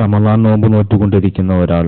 റമദാൻ നോമ്പ് നോറ്റുകൊണ്ടിരിക്കുന്ന ഒരാൾ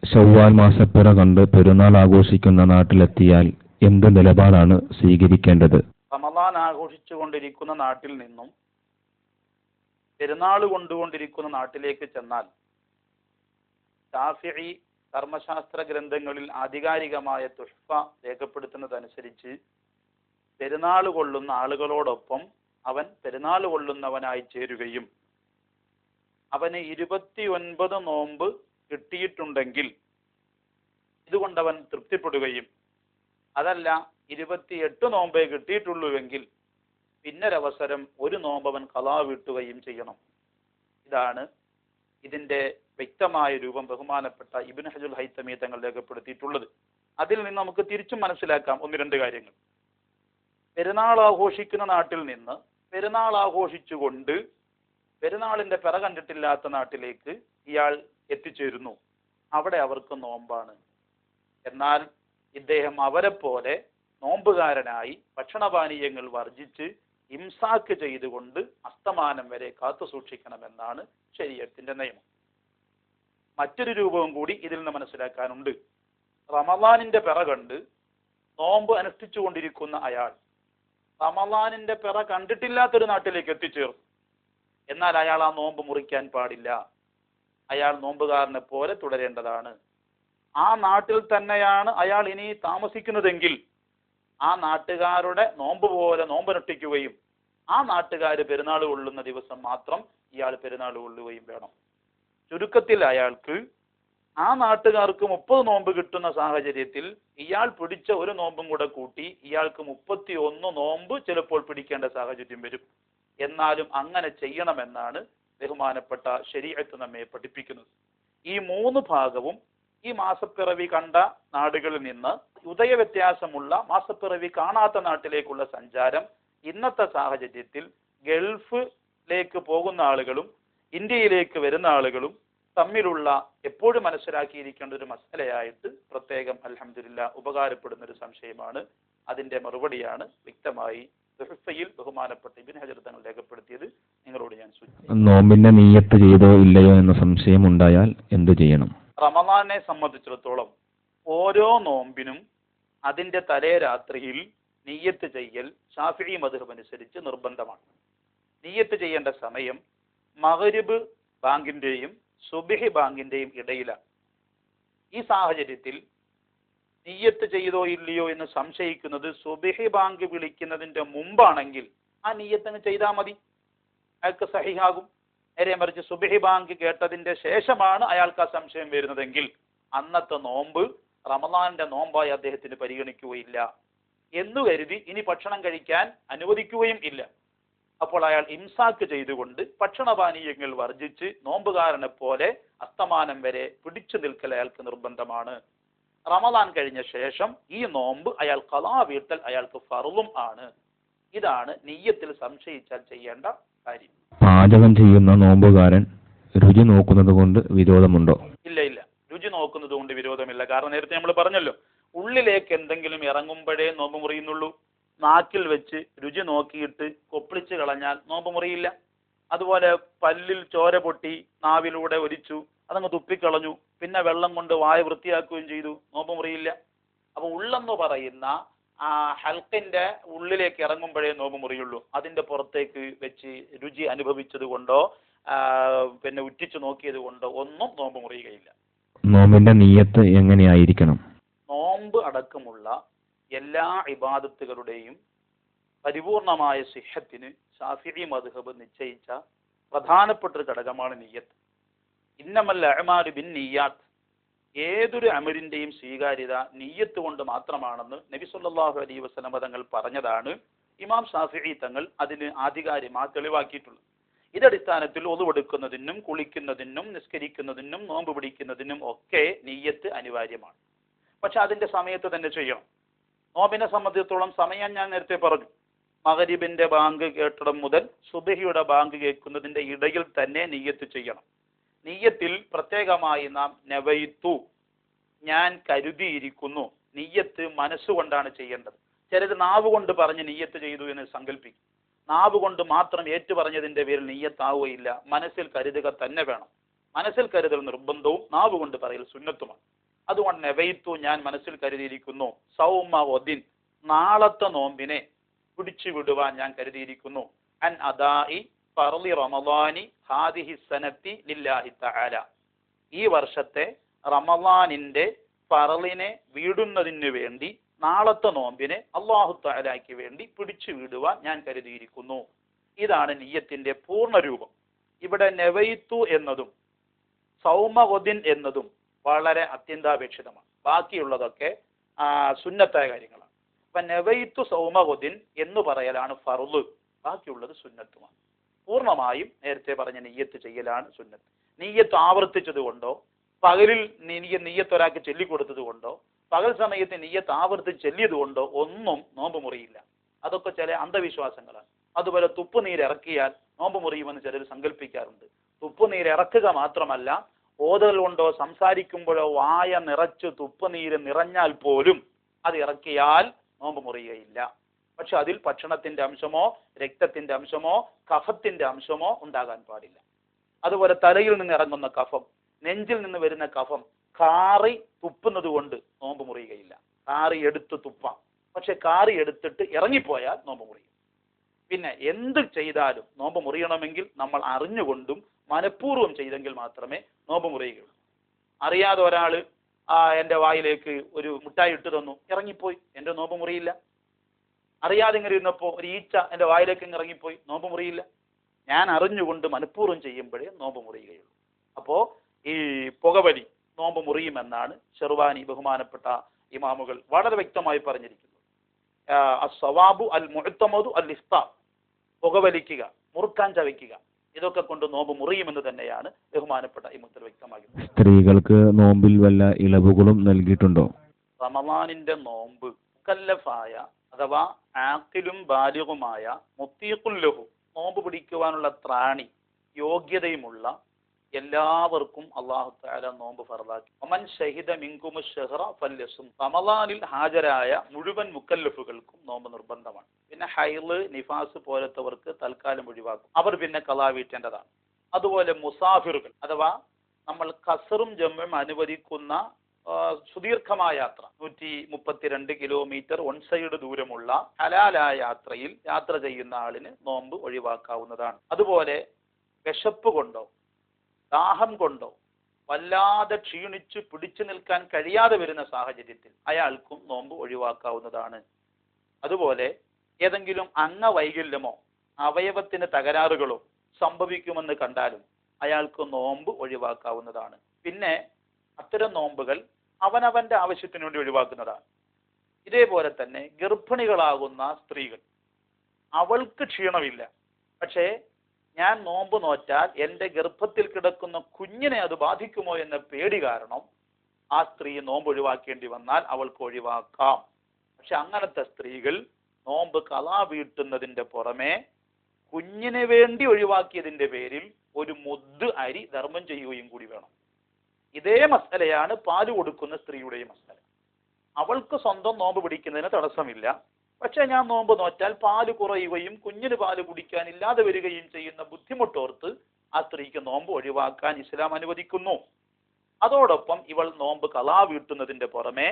ശവ്വാൽ മാസപ്പിറ കണ്ട് പെരുന്നാൾ ആഘോഷിക്കുന്ന നാട്ടിലെത്തിയാൽ എന്ത് നിലപാടാണ് സ്വീകരിക്കേണ്ടത്? റമദാൻ ആഘോഷിച്ചുകൊണ്ടിരിക്കുന്ന നാട്ടിൽ നിന്നും പെരുന്നാൾ കൊണ്ടുകൊണ്ടിരിക്കുന്ന നാട്ടിലേക്ക് ചെന്നാൽ ശാഫിഈ കർമ്മശാസ്ത്ര ഗ്രന്ഥങ്ങളിൽ ആധികാരികമായ തുഹ്ഫ രേഖപ്പെടുത്തുന്നതനുസരിച്ച് പെരുന്നാൾ കൊള്ളുന്ന ആളുകളോടൊപ്പം അവൻ പെരുന്നാൾ കൊള്ളുന്നവനായി ചേരുകയും അവന് 29 നോമ്പ് കിട്ടിയിട്ടുണ്ടെങ്കിൽ ഇതുകൊണ്ടവൻ തൃപ്തിപ്പെടുകയും അതല്ല 28 നോമ്പേ കിട്ടിയിട്ടുള്ളൂവെങ്കിൽ പിന്നൊരവസരം ഒരു നോമ്പ് അവൻ ഖളാ വീട്ടുകയും ചെയ്യണം. ഇതാണ് ഇതിന്റെ വ്യക്തമായ രൂപം ബഹുമാനപ്പെട്ട ഇബ്നു ഹജറുൽ ഹൈതമി തങ്ങൾ രേഖപ്പെടുത്തിയിട്ടുള്ളത്. അതിൽ നിന്ന് നമുക്ക് തിരിച്ചും മനസ്സിലാക്കാം ഒന്ന് രണ്ട് കാര്യങ്ങൾ. പെരുന്നാൾ ആഘോഷിക്കുന്ന നാട്ടിൽ നിന്ന് പെരുന്നാൾ ആഘോഷിച്ചുകൊണ്ട് പെരുന്നാളിന്റെ പിറ കണ്ടിട്ടില്ലാത്ത നാട്ടിലേക്ക് ഇയാൾ എത്തിച്ചേരുന്നു. അവിടെ അവർക്ക് നോമ്പാണ്. എന്നാൽ ഇദ്ദേഹം അവരെ പോലെ നോമ്പുകാരനായി ഭക്ഷണപാനീയങ്ങൾ വർജിച്ച് ഇംസാക്ക് ചെയ്തുകൊണ്ട് അസ്തമാനം വരെ കാത്തു സൂക്ഷിക്കണമെന്നാണ് ശരീഅത്തിന്റെ നിയമം. മറ്റൊരു രൂപവും കൂടി ഇതിൽ നിന്ന് മനസ്സിലാക്കാനുണ്ട്. റമദാനിന്റെ പിറ കണ്ട് നോമ്പ് അനുഷ്ഠിച്ചുകൊണ്ടിരിക്കുന്ന അയാൾ റമദാനിന്റെ പിറ കണ്ടിട്ടില്ലാത്തൊരു നാട്ടിലേക്ക് എത്തിച്ചേർന്നു. എന്നാൽ അയാൾ ആ നോമ്പ് മുറിക്കാൻ പാടില്ല. അയാൾ നോമ്പുകാരനെ പോലെ തുടരേണ്ടതാണ്. ആ നാട്ടിൽ തന്നെയാണ് അയാൾ ഇനി താമസിക്കുന്നതെങ്കിൽ ആ നാട്ടുകാരുടെ നോമ്പ് പോലെ നോമ്പനുഷ്ഠിക്കുകയും ആ നാട്ടുകാർ പെരുന്നാൾ കൊള്ളുന്ന ദിവസം മാത്രം ഇയാൾ പെരുന്നാൾ കൊള്ളുകയും വേണം. ചുരുക്കത്തിൽ അയാൾക്ക് ആ നാട്ടുകാർക്ക് 30 നോമ്പ് കിട്ടുന്ന സാഹചര്യത്തിൽ ഇയാൾ പിടിച്ച ഒരു നോമ്പും കൂടെ കൂട്ടി ഇയാൾക്ക് 31 നോമ്പ് ചിലപ്പോൾ പിടിക്കേണ്ട സാഹചര്യം വരും. എന്നാലും അങ്ങനെ ചെയ്യണമെന്നാണ് ബഹുമാനപ്പെട്ട ശരീഅത്ത് നമ്മെ പഠിപ്പിക്കുന്നത്. ഈ 3 ഭാഗവും ഈ മാസപ്പിറവി കണ്ട നാടുകളിൽ നിന്ന് ഉദയവ്യത്യാസമുള്ള മാസപ്പിറവി കാണാത്ത നാട്ടിലേക്കുള്ള സഞ്ചാരം ഇന്നത്തെ സാഹചര്യത്തിൽ ഗൾഫിലേക്ക് പോകുന്ന ആളുകളും ഇന്ത്യയിലേക്ക് വരുന്ന ആളുകളും തമ്മിലുള്ള എപ്പോഴും മനസ്സിലാക്കിയിരിക്കേണ്ട ഒരു മസലയായിട്ട് പ്രത്യേകം അൽഹംദുലില്ലാഹ് ഉപകാരപ്പെടുന്ന ഒരു സംശയമാണ്. അതിന്റെ മറുപടിയാണ് വ്യക്തമായി തുഹ്ഫയിൽ ബഹുമാനപ്പെട്ട ഇബ്നു ഹജർ തങ്ങൾ രേഖപ്പെടുത്തിയത് നിങ്ങളോട് ഞാൻ സൂചിപ്പിച്ചു. നോമ്പിന്റെ നിയ്യത്ത് ചെയ്തോ ഇല്ലയോ എന്ന സംശയം ഉണ്ടായാൽ എന്ത് ചെയ്യണം? റമദാനെ സംബന്ധിച്ചിടത്തോളം ഓരോ നോമ്പിനും അതിന്റെ തലേ രാത്രിയിൽ നിയ്യത്ത് ചെയ്യൽ ശാഫിഈ മദ്ഹബ് അനുസരിച്ച് നിർബന്ധമാണ്. നിയ്യത്ത് ചെയ്യേണ്ട സമയം മഗ്രിബ് ബാങ്കിന്റെയും സുബ്ഹി ബാങ്കിന്റെയും ഇടയിലാണ്. ഈ സാഹചര്യത്തിൽ നിയ്യത്ത് ചെയ്തോ ഇല്ലയോ എന്ന് സംശയിക്കുന്നത് സുബ്ഹി ബാങ്ക് വിളിക്കുന്നതിന്റെ മുമ്പാണെങ്കിൽ ആ നിയ്യത്ത് അങ്ങ് ചെയ്താൽ മതി, അയാൾക്ക് സഹിഹാകും. നേരെ മറിച്ച് സുബ്ഹി ബാങ്ക് കേട്ടതിന്റെ ശേഷമാണ് അയാൾക്ക് ആ സംശയം വരുന്നതെങ്കിൽ അന്നത്തെ നോമ്പ് റമദാന്റെ നോമ്പായി അദ്ദേഹത്തിന് പരിഗണിക്കുകയില്ല എന്നു കരുതി ഇനി ഭക്ഷണം കഴിക്കാൻ അനുവദിക്കുകയും ഇല്ല. അപ്പോൾ അയാൾ ഇംസാക്ക് ചെയ്തുകൊണ്ട് ഭക്ഷണപാനീയങ്ങൾ വർജിച്ച് നോമ്പുകാരനെ പോലെ അസ്തമാനം വരെ പിടിച്ചു നിൽക്കൽ അയാൾക്ക് നിർബന്ധമാണ്. റമദാൻ കഴിഞ്ഞ ശേഷം ഈ നോമ്പ് അയാൾ ഖളാ വീട്ടൽ അയാൾക്ക് ഫർളും ആണ്. ഇതാണ് നിയ്യത്തിൽ സംശയിച്ചാൽ ചെയ്യേണ്ട കാര്യം. പാചകം ചെയ്യുന്ന നോമ്പുകാരൻ രുചി നോക്കുന്നത് കൊണ്ട് വിരോധമുണ്ടോ? ഇല്ല, രുചി നോക്കുന്നത് കൊണ്ട് വിരോധമില്ല. കാരണം നേരത്തെ നമ്മൾ പറഞ്ഞല്ലോ, ഉള്ളിലേക്ക് എന്തെങ്കിലും ഇറങ്ങുമ്പോഴേ നോമ്പ് മുറിയുന്നുള്ളൂ. നാക്കിൽ വെച്ച് രുചി നോക്കിയിട്ട് കൊപ്പിളിച്ച് കളഞ്ഞാൽ നോമ്പ് മുറിയില്ല. അതുപോലെ പല്ലിൽ ചോര പൊട്ടി നാവിലൂടെ ഒലിച്ചു അതങ്ങ് തുപ്പിക്കളഞ്ഞു, പിന്നെ വെള്ളം കൊണ്ട് വായ വൃത്തിയാക്കുകയും ചെയ്തു, നോമ്പ് മുറിയില്ല. അപ്പൊ ഉള്ളെന്ന് പറയുന്ന ആ ഹൽക്കിന്റെ ഉള്ളിലേക്ക് ഇറങ്ങുമ്പോഴേ നോമ്പ് മുറിയുള്ളൂ. അതിന്റെ പുറത്തേക്ക് വെച്ച് രുചി അനുഭവിച്ചത് കൊണ്ടോ പിന്നെ ഉറ്റിച്ചു നോക്കിയത് കൊണ്ടോ ഒന്നും നോമ്പ് മുറിയുകയില്ല. നോമ്പിന്റെ നിയ്യത്ത് എങ്ങനെയായിരിക്കണം? നോമ്പ് അടക്കമുള്ള എല്ലാ ഇബാദത്തുകളുടെയും പരിപൂർണമായ സിഹത്തിന് ശാഫിഈ മദ്ഹബ് നിശ്ചയിച്ച പ്രധാനപ്പെട്ട ഒരു ഘടകമാണ് നിയ്യത്ത്. ഇന്നമൽ അഅ്മാലു ബിന്നിയ്യാത്ത്, ഏതൊരു അമലിന്റെയും സ്വീകാര്യത നിയ്യത്ത് കൊണ്ട് മാത്രമാണെന്ന് നബി സല്ലല്ലാഹു അലൈഹി വസല്ലം തങ്ങൾ പറഞ്ഞതാണ്. ഇമാം ശാഫിഈ തങ്ങൾ അതിന് ആധികാരികമായി തെളിവാക്കിയിട്ടുള്ളത്. ഇതടിസ്ഥാനത്തിൽ ഒതുവെടുക്കുന്നതിനും കുളിക്കുന്നതിനും നിസ്കരിക്കുന്നതിനും നോമ്പ് പിടിക്കുന്നതിനും ഒക്കെ നിയ്യത്ത് അനിവാര്യമാണ്. പക്ഷെ അതിന്റെ സമയത്ത് തന്നെ ചെയ്യണം. നോമ്പിനെ സംബന്ധിച്ചിടത്തോളം സമയം ഞാൻ നേരത്തെ പറഞ്ഞു. മഗ്രിബിന്റെ ബാങ്ക് കേട്ടിടം മുതൽ സുബ്ഹിയുടെ ബാങ്ക് കേൾക്കുന്നതിന്റെ ഇടയിൽ തന്നെ നിയ്യത്ത് ചെയ്യണം. നിയ്യത്തിൽ പ്രത്യേകമായി നാം നവൈതു, ഞാൻ കരുതിയിരിക്കുന്നു, നിയ്യത്ത് മനസ്സുകൊണ്ടാണ് ചെയ്യേണ്ടത്. ചിലർ നാവ് കൊണ്ട് പറഞ്ഞ് നിയ്യത്ത് ചെയ്തു എന്ന് സങ്കല്പിക്കും. നാവ് കൊണ്ട് മാത്രം ഏറ്റു പറഞ്ഞതിന്റെ പേരിൽ നിയ്യത്താവുകയില്ല, മനസ്സിൽ കരുതുക തന്നെ വേണം. മനസ്സിൽ കരുതൽ നിർബന്ധവും നാവ് കൊണ്ട് പറയൽ സുന്നത്തുമാണ്. അതുകൊണ്ട് നവൈത്തു ഞാൻ മനസ്സിൽ കരുതിയിരിക്കുന്നു സൗമ ഒദിൻ നാളത്തെ നോമ്പിനെ പിടിച്ചു വിടുവാൻ ഞാൻ കരുതിയിരിക്കുന്നു അൻ അദാഇ ഫർളി റമളാനി ഹാദിഹി സനത്തി ലില്ലാഹി തആല ഈ വർഷത്തെ റമളാനിന്റെ ഫർളിനെ വീടുന്നതിന് വേണ്ടി നാളത്തെ നോമ്പിനെ അല്ലാഹു തആലയ്ക്ക് വേണ്ടി പിടിച്ചു വിടുവാൻ ഞാൻ കരുതിയിരിക്കുന്നു. ഇതാണ് നിയ്യത്തിന്റെ പൂർണ്ണ രൂപം. ഇവിടെ നവൈത്തു എന്നതും സൗമഗദിൻ എന്നതും വളരെ അത്യന്താപേക്ഷിതമാണ്. ബാക്കിയുള്ളതൊക്കെ സുന്നത്തായ കാര്യങ്ങളാണ്. അപ്പൊ നവൈത്തു സൗമഗദിൻ എന്ന് പറയലാണ് ഫർള്, ബാക്കിയുള്ളത് സുന്നത്തുമാണ്. പൂർണ്ണമായും നേരത്തെ പറഞ്ഞ നിയ്യത്ത് ചെയ്യലാണ് സുന്നത്ത്. നിയ്യത്ത് ആവർത്തിച്ചത് കൊണ്ടോ പകലിൽ നിയ്യത്ത് ഒരാൾക്ക് ചൊല്ലിക്കൊടുത്തത് കൊണ്ടോ പകൽ സമയത്ത് നിയ്യത്ത് ആവർത്തിച്ച് ചൊല്ലിയത് കൊണ്ടോ ഒന്നും നോമ്പ് മുറിയില്ല. അതൊക്കെ ചില അന്ധവിശ്വാസങ്ങളാണ്. അതുപോലെ തുപ്പുനീരിറക്കിയാൽ നോമ്പ് മുറിയുമെന്ന് ചിലർ സങ്കല്പിക്കാറുണ്ട്. തുപ്പുനീരിറക്കുക മാത്രമല്ല, ഓതൽ കൊണ്ടോ സംസാരിക്കുമ്പോഴോ വായ നിറച്ച് തുപ്പുനീര് നിറഞ്ഞാൽ പോലും അത് ഇറക്കിയാൽ നോമ്പ് മുറിയുകയില്ല. പക്ഷെ അതിൽ ഭക്ഷണത്തിന്റെ അംശമോ രക്തത്തിന്റെ അംശമോ കഫത്തിന്റെ അംശമോ ഉണ്ടാകാൻ പാടില്ല. അതുപോലെ തലയിൽ നിന്ന് ഇറങ്ങുന്ന കഫം, നെഞ്ചിൽ നിന്ന് വരുന്ന കഫം കാറി തുപ്പുന്നത് കൊണ്ട് നോമ്പ് മുറിയുകയില്ല. കാറി എടുത്ത് തുപ്പാം, പക്ഷെ കാറി എടുത്തിട്ട് ഇറങ്ങിപ്പോയാൽ നോമ്പ് മുറിയും. പിന്നെ എന്ത് ചെയ്താലും നോമ്പ് മുറിയണമെങ്കിൽ നമ്മൾ അറിഞ്ഞുകൊണ്ടും മനഃപൂർവ്വം ചെയ്തെങ്കിൽ മാത്രമേ നോമ്പ് മുറിയുകയുള്ളൂ. അറിയാതെ ഒരാള് എൻ്റെ വായിലേക്ക് ഒരു മുട്ടായി ഇട്ട് തന്നു, ഇറങ്ങിപ്പോയി, എൻ്റെ നോമ്പ് മുറിയില്ല. അറിയാതെ ഇങ്ങനെ ഇരുന്നപ്പോൾ ഒരു ഈച്ച എൻ്റെ വായിലേക്ക് ഇറങ്ങിപ്പോയി, നോമ്പ് മുറിയില്ല. ഞാൻ അറിഞ്ഞുകൊണ്ട് മനഃപൂർവ്വം ചെയ്യുമ്പോഴേ നോമ്പ് മുറിയുകയുള്ളൂ. അപ്പോ ഈ പുകവലി നോമ്പ് മുറിയുമെന്നാണ് ഷെർവാനി ബഹുമാനപ്പെട്ട ഇമാമുകൾ വളരെ വ്യക്തമായി പറഞ്ഞിരിക്കുന്നത്. അസ്സവാബു അൽ മുഅ്തമദു അൽ ഇഫ്താർ, പുകവലിക്കുക, മുറുക്കാൻ ചവയ്ക്കുക, ഇതൊക്കെ കൊണ്ട് നോമ്പ് മുറിയുമെന്ന് തന്നെയാണ് ബഹുമാനപ്പെട്ട ഇമാമുകൾ വ്യക്തമാക്കുന്നത്. സ്ത്രീകൾക്ക് നോമ്പിൽ വല്ല ഇളവുകളും നൽകിയിട്ടുണ്ടോ? റമളാനിന്റെ നോമ്പ് മുക്കല്ലഫായ അഥവാ ആഖിലും ബാലിഗുമായ മുത്തീഖുൻ ലഹു നോമ്പ് പിടിക്കുവാനുള്ള ത്രാണി യോഗ്യതയുമുള്ള എല്ലാവർക്കും അല്ലാഹു തആല നോമ്പ് ഫർളാക്കി. ഒമൻ ഷഹിദ മിൻകുമു ശഹ്റ ഫല്യസും, റമളാനിൽ ഹാജരായ മുഴുവൻ മുക്കല്ലഫുകൾക്കും നോമ്പ് നിർബന്ധമാണ്. പിന്നെ ഹൈള് നിഫാസ് പോലത്തവർക്ക് തൽക്കാലം ഒഴിവാക്കും, അവർ പിന്നെ ഖളാ വീട്ടേണ്ടതാണ്. അതുപോലെ മുസാഫിറുകൾ അഥവാ നമ്മൾ ഖസറും ജമ്മും അനുവദിക്കുന്ന സുദീർഘമായ യാത്ര 132 കിലോമീറ്റർ വൺ സൈഡ് ദൂരമുള്ള ഹലാലായ യാത്രയിൽ യാത്ര ചെയ്യുന്ന ആളിന് നോമ്പ് ഒഴിവാക്കാവുന്നതാണ്. അതുപോലെ വിശപ്പ് കൊണ്ടോ ദാഹം കൊണ്ടോ വല്ലാതെ ക്ഷീണിച്ച് പിടിച്ചു നിൽക്കാൻ കഴിയാതെ വരുന്ന സാഹചര്യത്തിൽ അയാൾക്കും നോമ്പ് ഒഴിവാക്കാവുന്നതാണ്. അതുപോലെ ഏതെങ്കിലും അംഗവൈകല്യമോ അവയവത്തിന് തകരാറുകളോ സംഭവിക്കുമെന്ന് കണ്ടാലും അയാൾക്ക് നോമ്പ് ഒഴിവാക്കാവുന്നതാണ്. പിന്നെ അത്തരം നോമ്പുകൾ അവനവന്റെ ആവശ്യത്തിന് വേണ്ടി ഒഴിവാക്കുന്നതാണ്. ഇതേപോലെ തന്നെ ഗർഭിണികളാകുന്ന സ്ത്രീകൾ, അവൾക്ക് ക്ഷീണമില്ല, പക്ഷേ ഞാൻ നോമ്പ് നോറ്റാൽ എൻ്റെ ഗർഭത്തിൽ കിടക്കുന്ന കുഞ്ഞിനെ അത് ബാധിക്കുമോ എന്ന പേടി കാരണം ആ സ്ത്രീ നോമ്പ് ഒഴിവാക്കേണ്ടി വന്നാൽ അവൾക്ക് ഒഴിവാക്കാം. പക്ഷെ അങ്ങനത്തെ സ്ത്രീകൾ നോമ്പ് ഖളാ വീട്ടുന്നതിന്റെ പുറമെ കുഞ്ഞിന് വേണ്ടി ഒഴിവാക്കിയതിന്റെ പേരിൽ ഒരു മുദ്ദ് അരി ധർമ്മം ചെയ്യുകയും കൂടി വേണം. ഇതേ മസലയാണ് പാല് കൊടുക്കുന്ന സ്ത്രീയുടെയും മസല. അവൾക്ക് സ്വന്തം നോമ്പ് പിടിക്കുന്നതിന് തടസ്സമില്ല, പക്ഷെ ഞാൻ നോമ്പ് നോറ്റാൽ പാല് കുറയുകയും കുഞ്ഞിന് പാല് കുടിക്കാൻ ഇല്ലാതെ വരികയും ചെയ്യുന്ന ബുദ്ധിമുട്ടോർത്ത് ആ സ്ത്രീക്ക് നോമ്പ് ഒഴിവാക്കാൻ ഇസ്ലാം അനുവദിക്കുന്നു. അതോടൊപ്പം ഇവൾ നോമ്പ് ഖളാ വീട്ടുന്നതിന്റെ പുറമെ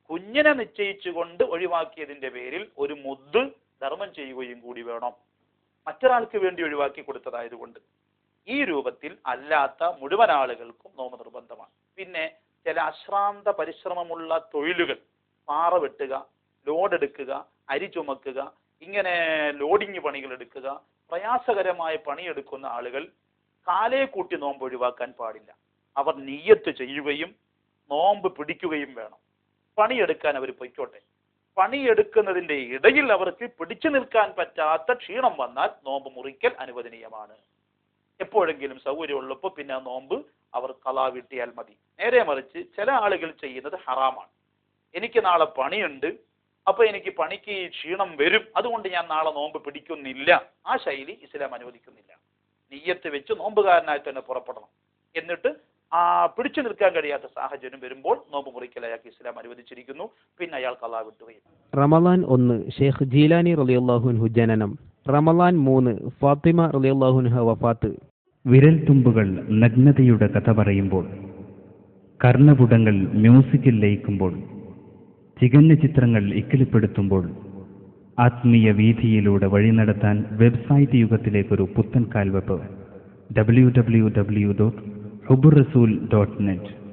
കുഞ്ഞിനെ നിശ്ചയിച്ചുകൊണ്ട് ഒഴിവാക്കിയതിന്റെ പേരിൽ ഒരു മുദ്ദ് ധർമ്മം ചെയ്യുകയും കൂടി വേണം, മറ്റൊരാൾക്ക് വേണ്ടി ഒഴിവാക്കി കൊടുത്തതായതുകൊണ്ട്. ഈ രൂപത്തിൽ അല്ലാത്ത മുഴുവൻ ആളുകൾക്കും നോമ്പ് നിർബന്ധമാണ്. പിന്നെ ചില അശ്രാന്ത പരിശ്രമമുള്ള തൊഴിലുകൾ, പാറ വെട്ടുക, ലോഡ് എടുക്കുക, അരി ചുമക്കുക, ഇങ്ങനെ ലോഡിങ് പണികൾ എടുക്കുക, പ്രയാസകരമായ പണിയെടുക്കുന്ന ആളുകൾ കാലേ കൂട്ടി നോമ്പ് ഒഴിവാക്കാൻ പാടില്ല. അവർ നിയ്യത്ത് ചെയ്യുകയും നോമ്പ് പിടിക്കുകയും വേണം. പണിയെടുക്കാൻ അവർ പൊയ്ക്കോട്ടെ. പണിയെടുക്കുന്നതിന്റെ ഇടയിൽ അവർക്ക് പിടിച്ചു നിൽക്കാൻ പറ്റാത്ത ക്ഷീണം വന്നാൽ നോമ്പ് മുറിക്കൽ അനുവദനീയമാണ്. എപ്പോഴെങ്കിലും സൗകര്യമുള്ളപ്പോൾ പിന്നെ നോമ്പ് അവർ ഖളാ വീട്ടിയാൽ മതി. നേരെ മറിച്ച് ചില ആളുകൾ ചെയ്യുന്നത് ഹറാമാണ്. എനിക്ക് നാളെ പണിയുണ്ട്, അപ്പൊ എനിക്ക് പണിക്ക് ക്ഷീണം വരും, അതുകൊണ്ട് ഞാൻ നാളെ നോമ്പ് പിടിക്കുന്നില്ല. ആ ശൈലി ഇസ്ലാം അനുവദിക്കുന്നില്ല. നിയ്യത്ത് വെച്ച് നോമ്പുകാരനായി തന്നെ പുറപ്പെടണം. എന്നിട്ട് പിടിച്ചു നിൽക്കാൻ കഴിയാത്ത സാഹചര്യം വരുമ്പോൾ നോമ്പ് മുറിക്കൽ അയാൾക്ക് ഇസ്ലാം അനുവദിച്ചിരിക്കുന്നു. പിന്നെ അയാൾ ഖളാ വിട്ടുകയും. റമളാൻ 1 ഷെയ്ഖ് ജീലാനി റളിയല്ലാഹു അൻഹു ജനനം. റമളാൻ 3 ഫാത്തിമ റളിയല്ലാഹു അൻഹ വഫാത്ത്. വിരൽത്തുമ്പുകൾ നഗ്നതയുടെ കഥ പറയുമ്പോൾ, കർണപുടങ്ങൾ മ്യൂസിക്കിൽ ലയിക്കുമ്പോൾ, തികഞ്ഞ ചിത്രങ്ങൾ ഇക്കിളിപ്പെടുത്തുമ്പോൾ, ആത്മീയ വീഥിയിലൂടെ വഴി നടത്താൻ വെബ്സൈറ്റ് യുഗത്തിലേക്കൊരു പുത്തൻ കാൽവെപ്പ്. www.hubburrasool.net